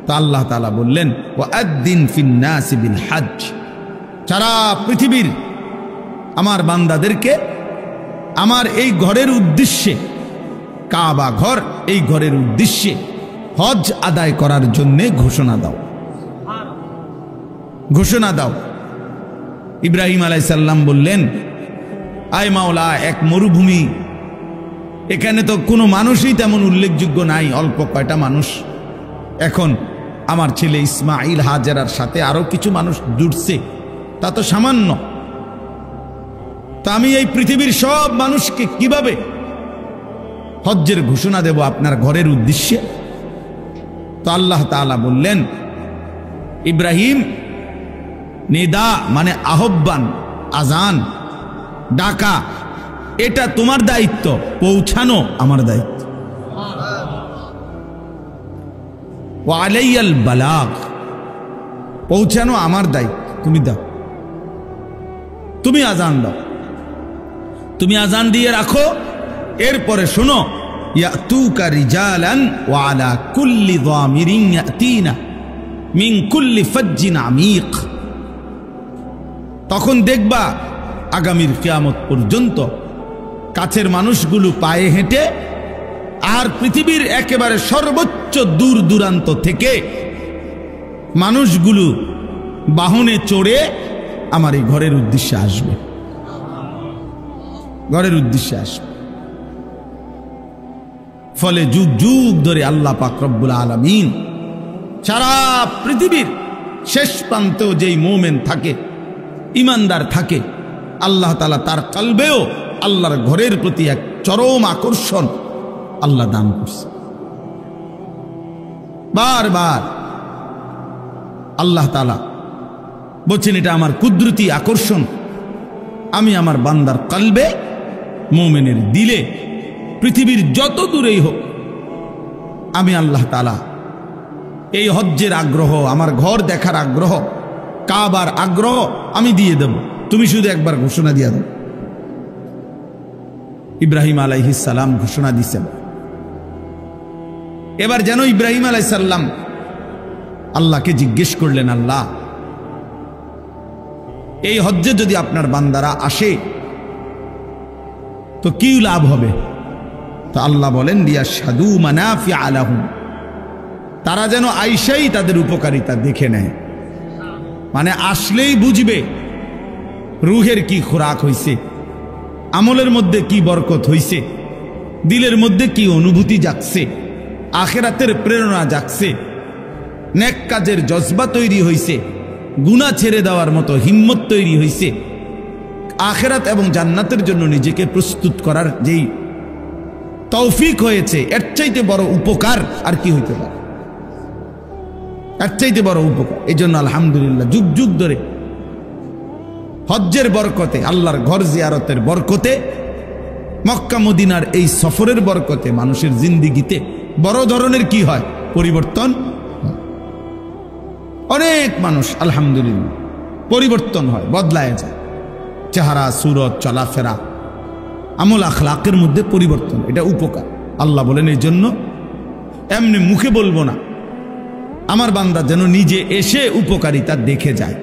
তো আল্লাহ তাআলা বললেন ওয়াআদ্দিন ফিন্নাসি বিল হজ, সারা পৃথিবীর আমার বান্দাদেরকে আমার এই ঘরের উদ্দেশ্যে, কাবা ঘর, এই ঘরের উদ্দেশ্যে হজ আদায় করার জন্য ঘোষণা দাও, ঘোষণা দাও। ইব্রাহিম আলাইহিস সালাম বললেন আয় মাওলা, এক মরুভূমি, এখানে তো কোনো মানুষই তেমন উল্লেখযোগ্য নাই, অল্প কয়টা মানুষ। এখন আমার ছেলে ইসমাইল হাজেরার সাথে আরো কিছু মানুষ জুড়ছে, তা তো সামান্য। তা আমি এই পৃথিবীর সব মানুষকে কিভাবে হজ্জের ঘোষণা দেব আপনার ঘরের উদ্দেশ্যে? তো আল্লাহ তাআলা বললেন ইব্রাহিম, নিদা মানে আহ্বান, আজান, ডাকা, এটা তোমার দায়িত্ব, পৌঁছানো আমার দায়িত্ব। ওয়া আলাইয়াল বালাগ, পৌঁছানো আমার দায়িত্ব, তুমি দাও, তুমি আজান দাও, তুমি আজান দিয়ে রাখো। এরপরে শোনো ইয়াতুকা রিজালান ওয়া আলা কুল্লি যামিরিন ইয়াতিনা মিন কুল্লি ফাজ্জিন আমিক, তখন দেখবা আগামীর কিয়ামত পর্যন্ত কাছের মানুষগুলো পায়ে হেঁটে আর পৃথিবীর একেবারে সর্বোচ্চ দূর দূরান্ত থেকে মানুষগুলো বাহনে চড়ে আমার এই ঘরের উদ্দেশ্যে আসবে, ঘরের উদ্দেশ্যে আসবে। ফলে যুগ যুগ ধরে আল্লাহ পাক রব্বুল আলামিন সারা পৃথিবীর শেষ প্রান্তেও যেই মুমিন থাকে, ইমানদার থাকে, আল্লাহ তাআলা তার কলবেও আল্লাহর ঘরের প্রতি এক চরম আকর্ষণ আল্লাহ দান করছে। বারবার আল্লাহ তাআলা বলছেন এটা আমার কুদরতি আকর্ষণ, আমি আমার বান্দার কলবে, মুমিনের দিলে, পৃথিবীর যত দূরেই হোক, আমি আল্লাহ তাআলা এই হজ্জের আগ্রহ, আমার ঘর দেখার আগ্রহ, কাবার আগ্রহ আমি দিয়ে দেব, তুমি শুধু একবার ঘোষণা দিয়ে দাও। ইব্রাহিম আলাইহিস সালাম ঘোষণা দিয়েছেন। এবার যেন ইব্রাহিম আলাইহিস সালাম আল্লাহকে জিজ্ঞেস করলেন, আল্লাহ এই হজ্জে যদি আপনার বান্দারা আসে তো কি লাভ হবে? তো আল্লাহ বলেন লিয়াশহাদু মানাফিআ লাহুম, তারা যেন আইসাই তাদের উপকারিতা দেখে নেয়। মানে আসলেই বুঝবে রুহের কি খোরাক হইছে, আমলের মধ্যে কি বরকত হইছে, দিলের মধ্যে কি অনুভূতি জাগছে, আখিরাতের প্রেরণা জাগছে, নেক কাজের জজবা তৈরি হইছে, গুনাহ ছেড়ে দেওয়ার মতো হিম্মত তৈরি হইছে, আখিরাত এবং জান্নাতের জন্য নিজেকে প্রস্তুত করার যেই তৌফিক হয়েছে, এর চাইতে বড় উপকার আর কি হইতে পারে? এর চাইতে বড় উপকার। এই জন্য আলহামদুলিল্লাহ যুগ যুগ ধরে হজ্জের বরকতে, আল্লাহর ঘর জিয়ারতের বরকতে, মক্কা মদিনার এই সফরের বরকতে মানুষের জিন্দিগিতে বড় ধরনের কি হয়? পরিবর্তন। অনেক মানুষ আলহামদুলিল্লাহ পরিবর্তন হয়, বদলায় যায়, চেহারা, সুরত, চলাফেরা, আমল আখলাকের মধ্যে পরিবর্তন। এটা উপকার। আল্লাহ বলেন এই জন্য এমনি মুখে বলবো না, আমার বান্দা যেন নিজে এসে উপকারিতা দেখে যায়।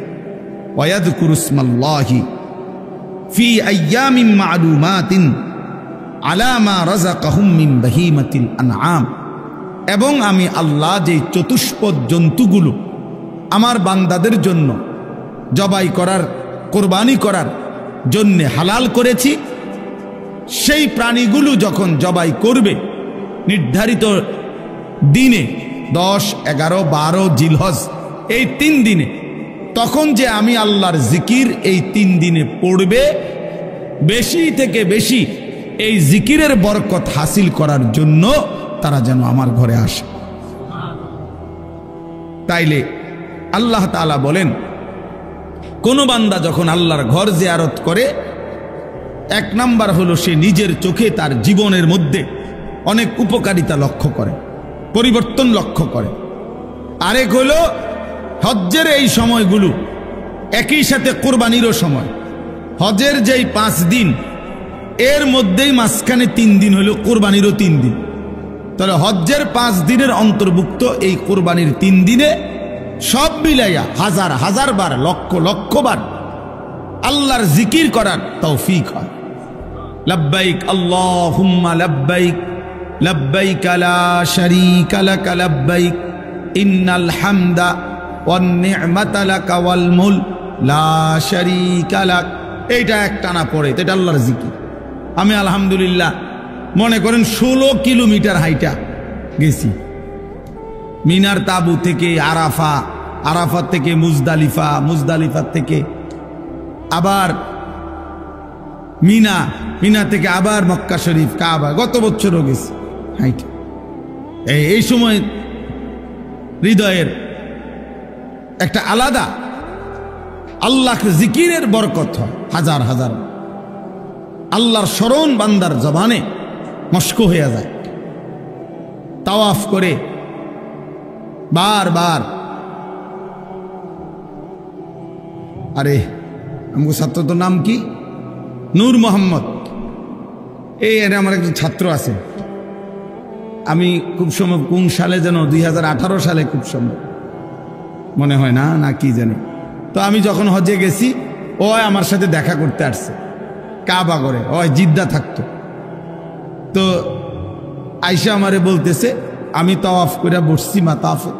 ওয়ায়াযকুরু ইসমাল্লাহি ফি আইয়ামিন মা'লুমাতিন আলা মা রাযাকাহুম মিন বাহিমাতিল আনআম। এবং আমি আল্লাহ যে চতুষ্পদ জন্তুগুলো আমার বান্দাদের জন্য জবাই করার, কোরবানি করার জন্যে হালাল করেছি, সেই প্রাণীগুলো যখন জবাই করবে নির্ধারিত দিনে 10, 11, 12 জিলহজ, এই 3 দিনে, তখন যে আমি আল্লাহর জিকির এই 3 দিনে পড়বে, বেশি থেকে বেশি এই জিকিরের বরকত হাসিল করার জন্য তারা যেন আমার ঘরে আসে। তাইলে আল্লাহ তাআলা বলেন, কোন বান্দা যখন আল্লাহর ঘর জিয়ারত করে, 1 নাম্বার হলো সে নিজের চোখে তার জীবনের মধ্যে অনেক উপকারিতা লক্ষ্য করে, পরিবর্তন লক্ষ্য করে। আরেক হলো হজ্জের এই সময়গুলো একই সাথে কোরবানিরও সময়। হজের যেই 5 দিন, এর মধ্যেই মাঝখানে 3 দিন হলো কোরবানিরও 3 দিন। তাহলে হজ্জের 5 দিনের অন্তর্ভুক্ত এই কোরবানির 3 দিনে সব মিলাইয়া হাজার হাজার বার, লক্ষ লক্ষ বার আল্লাহর জিকির করার তৌফিক হয়। লব্বাইক আল্লাহুম্মা লব্বাইক, লব্বাইক লা শারীকা লাক লব্বাইক, ইন্নাল হামদা ওয়ান নি'মাতা লাকা ওয়াল মুলক লা শারীকা লাক। এইটা একটানা পড়ে, এটা আল্লাহর জিকির। আমি আলহামদুলিল্লাহ মনে করেন 16 কিলোমিটার হাইটা গেছি, মিনার তাবু থেকে আরাফা, আরাফাত থেকে মুজদালিফা, মুজদালিফা থেকে আবার মিনা, মিনা থেকে আবার মক্কা শরীফ, কাবা। গত বছরও গেছি হাইটা। এই সময় হৃদয়ের একটা আলাদা আল্লাহকে জিকিরের বরকত হয়, হাজার হাজার আল্লাহর স্মরণ বান্দার জবানে মস্ক হয়ে যায়। তাওয়াফ করে বারবার, আরে আমগো ছাত্র তো নাম কি? নূর মোহাম্মদ। এই আমার একজন ছাত্র আছে, আমি খুব সময় কোন সালে যেন 2018 সালে খুব সময় মনে হয় না, না কি জানি। তো আমি যখন হজে গেছি, ও আমার সাথে দেখা করতে আসছে কাবা করে, ও জিদ্দা থাকতো। তো আইসা আমারে বলতেছে, আমি তাওয়াফ করে বসছি মাতাফে,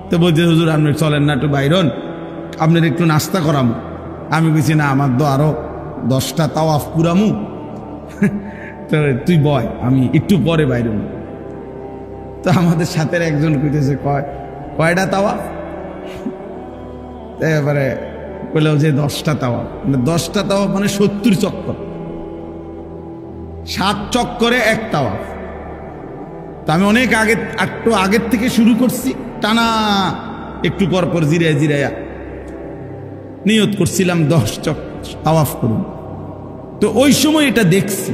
তো বলছে হুজুর আপনি চলেন না একটু বাইরন, আপনার একটু নাস্তা করামু। আমি বলছি না, আমার তো আরো 10টা তাওয়াফ পুরামু, তো তুই বয়, আমি একটু পরে বাইরে। তো আমাদের সাথে একজন কইতেছে, কয়টা তাওয়াফ? এবারে বললাম যে 10টা তাওয়াফ। 10টা তাওয়াফ মানে 70 চক্কর, 7 চক্করে 1 তাওয়াফ। তো আমি অনেক আগে, একটু আগের থেকে শুরু করছি, টানা একটু পর পর জিরায় জিরাইয়া নিয়ত করছিলাম 10 তাওয়াফ করুন। তো ওই সময় এটা দেখছি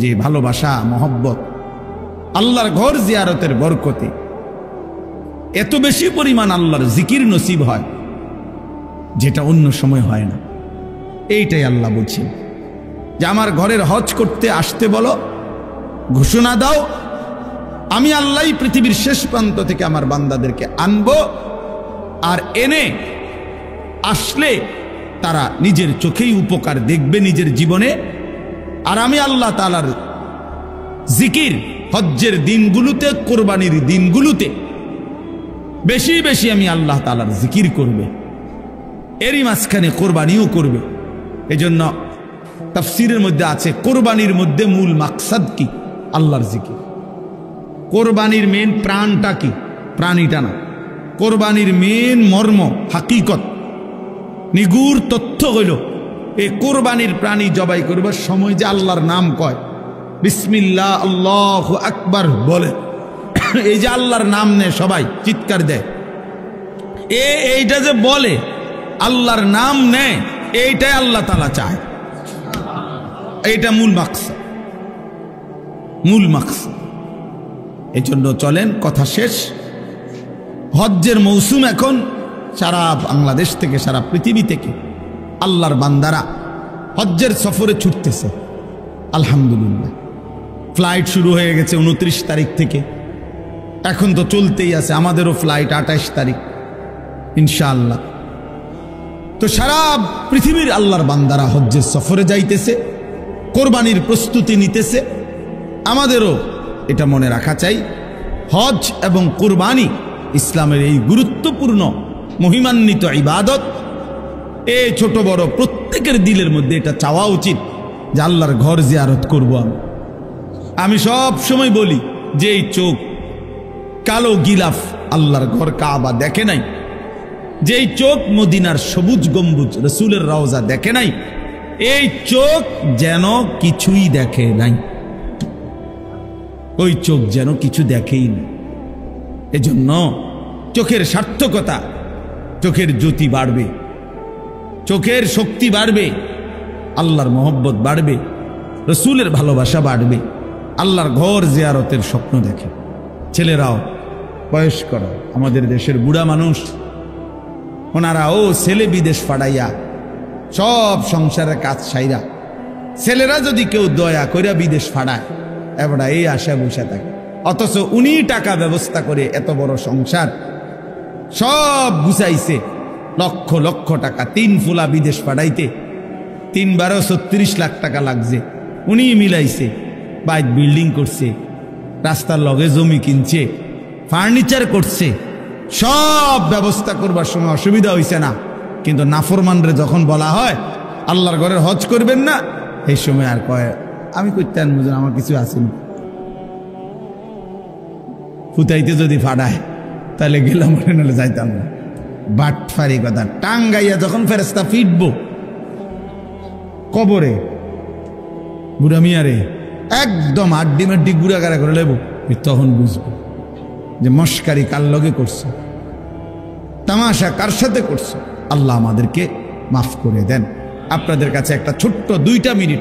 যে ভালোবাসা, মহব্বত, আল্লাহর ঘর জিয়ারতের বরকতে এত বেশি পরিমাণ আল্লাহর জিকির নসিব হয়, যেটা অন্য সময় হয় না। এইটাই আল্লাহ বলছেন যে আমার ঘরের হজ করতে আসতে বলো, ঘোষণা দাও, আমি আল্লাহই পৃথিবীর শেষ প্রান্ত থেকে আমার বান্দাদেরকে আনবো, আর এনে আসলে তারা নিজের চোখেই উপকার দেখবে নিজের জীবনে। আর আমি আল্লাহ তাআলার জিকির হজ্জের দিনগুলোতে, কোরবানির দিনগুলোতে বেশি বেশি আমি আল্লাহ তাআলার জিকির করবে, এরই মাঝখানে কোরবানিও করবে। এজন্য তাফসীরের মধ্যে আছে কোরবানির মধ্যে মূল মাকসাদ কি? আল্লাহর জিকির। কোরবানির মেন প্রাণটা কি? প্রাণীটা না, কোরবানির মেন মর্ম হাকিকত নিগুড় তথ্য হইল এই কোরবানির প্রাণী জবাই করবার সময় যে আল্লাহর নাম কয়, বিসমিল্লাহ আল্লাহু আকবার বলে, এই যে আল্লাহর নাম নেয় সবাই চিৎকার দেয়, এইটা যে বলে আল্লাহর নাম নেয়, এইটাই আল্লাহ তাআলা চায়। এইটা মূল মাকসাদ, মূল মাকসাদ। এই জন্য চলেন, কথা শেষ। হজ্জের মৌসুম এখন, সারা বাংলাদেশ থেকে সারা পৃথিবী থেকে আল্লাহর বান্দারা হজ্জের সফরে ছুটতেছে। আলহামদুলিল্লাহ, ফ্লাইট শুরু হয়ে গেছে 29 তারিখ থেকে, এখন তো চলতেই আছে। আমাদেরও ফ্লাইট 28 তারিখ ইনশাআল্লাহ। তো সারা পৃথিবীর আল্লাহর বান্দারা হজ্জের সফরে যাইতেছে, কোরবানির প্রস্তুতি নিতেছে। আমাদেরও এটা মনে রাখা চাই, হজ এবং কোরবানি ইসলামের এই গুরুত্বপূর্ণ মহিমান্বিত ইবাদত। এই ছোট বড় প্রত্যেকের দিলের মধ্যে এটা চাওয়া উচিত যে আল্লাহর ঘর জিয়ারত করব। আমি সব সময় বলি যে এই চোখ কালো গিলাফ আল্লাহর ঘর কাবা দেখে নাই, যেই চোখ মদিনার সবুজ গম্বুজ রসুলের রওজা দেখে নাই, এই চোখ যেন কিছুই দেখে নাই, ওই চোখ যেন কিছু দেখেই না। এজন্য চোখের সার্থকতা, চোখের জ্যোতি বাড়বে, চোখের শক্তি বাড়বে, আল্লাহর মহব্বত বাড়বে, রসুলের ভালোবাসা বাড়বে, আল্লাহর ঘর জিয়ারতের স্বপ্ন দেখে। ছেলেরাও, বয়স্করা, আমাদের দেশের বুড়া মানুষ, ওনারাও ছেলে বিদেশ পাঠাইয়া সব সংসারের কাজ সাইরা, ছেলেরা যদি কেউ দয়া কইরা বিদেশ পাঠায়, এবার এই আশা বসে থাকে, অথচ উনি টাকা ব্যবস্থা করে এত বড় সংসার সব গুছাইছে, লক্ষ লক্ষ টাকা, 3 ফুলা বিদেশ পাঠাইতে 3-12 36 লাখ টাকা লাগছে, উনি মিলাইছে, বাইক বিল্ডিং করছে, রাস্তার লগে জমি কিনছে, ফার্নিচার করছে, সব ব্যবস্থা করবার সময় অসুবিধা হইছে না। কিন্তু নাফরমানরে যখন বলা হয় আল্লাহর ঘরের হজ করবেন না, এই সময় আর কয় আমি করতেন বুঝুন, আমার কিছু আসেনি। ফুতাইতে যদি ফাড়ায় তাহলে গেলাম, নাহলে যাইতাম না। বাটফারি কথা। টাঙ্গাইয়া যখন ফেরেস্তা ফিটবো কবরে, বুড়া মিয়ারে একদম আড্ডি মাড্ডি গুড়াগাড়া করে লেবো, তখন বুঝবো যে মস্কারি কার লগে করছে, তামাশা কার সাথে করছে। আল্লাহ আমাদেরকে মাফ করে দেন। আপনাদের কাছে একটা ছোট্ট 2টা মিনিট